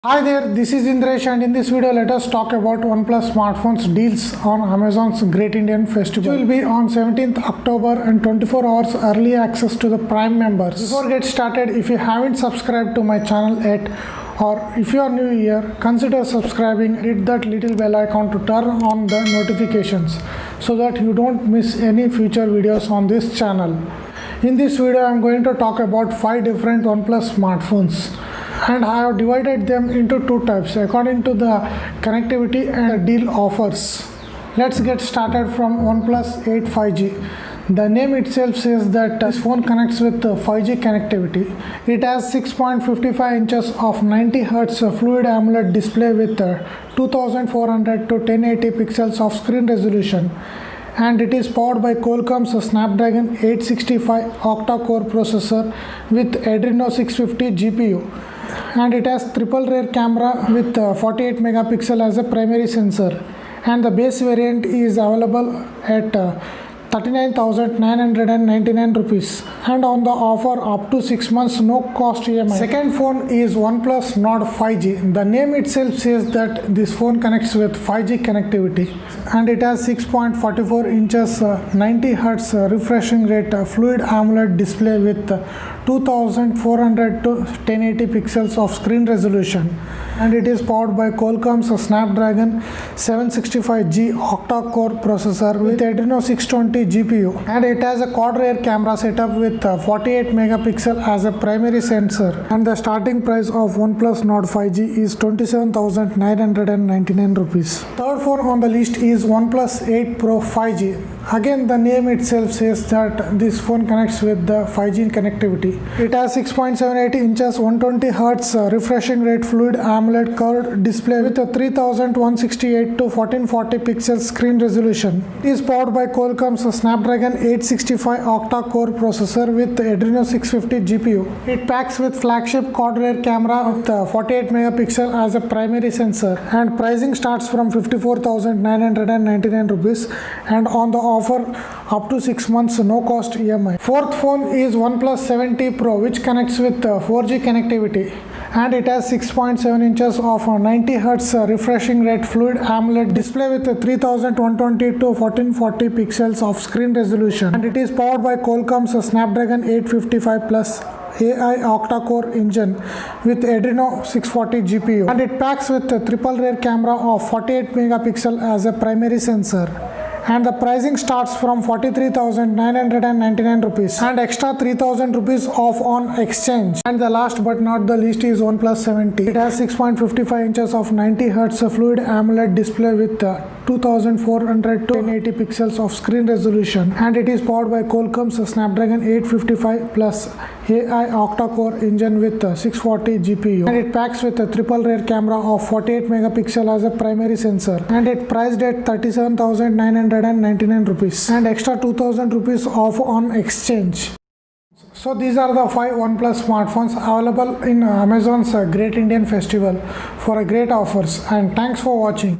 Hi there, this is Indresh and in this video let us talk about OnePlus smartphones deals on Amazon's Great Indian Festival. It will be on 17th October and 24 hours early access to the Prime members. Before get started, if you haven't subscribed to my channel yet or if you are new here, consider subscribing, hit that little bell icon to turn on the notifications so that you don't miss any future videos on this channel. In this video I am going to talk about 5 different OnePlus smartphones. And I have divided them into 2 types according to the connectivity and the deal offers. Let's get started from OnePlus 8 5G. The name itself says that this phone connects with 5G connectivity. It has 6.55 inches of 90 Hz Fluid AMOLED display with 2400 to 1080 pixels of screen resolution. And it is powered by Qualcomm's Snapdragon 865 octa-core processor with Adreno 650 GPU. And it has triple rear camera with 48 megapixel as a primary sensor, and the base variant is available at 39,999 rupees and on the offer up to 6 months no cost EMI. Second phone is OnePlus Nord 5G. The name itself says that this phone connects with 5G connectivity and it has 6.44 inches 90 Hz refreshing rate Fluid AMOLED display with 2400 to 1080 pixels of screen resolution, and it is powered by Qualcomm's Snapdragon 765G octa-core processor with Adreno 620 GPU, and it has a quad rear camera setup with 48 megapixel as a primary sensor, and the starting price of OnePlus Nord 5G is 27,999 rupees. Third phone on the list is OnePlus 8 Pro 5G. Again, the name itself says that this phone connects with the 5G connectivity. It has 6.78 inches 120 Hz refreshing rate Fluid AMOLED curved display with a 3168 to 1440 pixels screen resolution. It is powered by Qualcomm's Snapdragon 865 octa-core processor with Adreno 650 GPU. It packs with flagship quad rear camera with 48 megapixel as a primary sensor, and pricing starts from 54,999 rupees and on the offer up to 6 months no cost EMI. Fourth phone is OnePlus 7T Pro, which connects with 4G connectivity, and it has 6.7 inches of 90 Hz refreshing rate Fluid AMOLED display with 3120 to 1440 pixels of screen resolution, and it is powered by Qualcomm's Snapdragon 855 plus AI octa-core engine with Adreno 640 GPU, and it packs with a triple rear camera of 48 megapixel as a primary sensor, and the pricing starts from 43,999 rupees and extra 3,000 rupees off on exchange. And the last but not the least is OnePlus 7T. It has 6.55 inches of 90 Hz Fluid AMOLED display with 2400 to 1080 pixels of screen resolution, and it is powered by Qualcomm's Snapdragon 855 plus AI octa-core engine with 640 GPU, and it packs with a triple rear camera of 48 megapixel as a primary sensor, and it priced at 37,999 rupees and extra 2,000 rupees off on exchange. So these are the 5 OnePlus smartphones available in Amazon's Great Indian Festival for a great offers, and thanks for watching.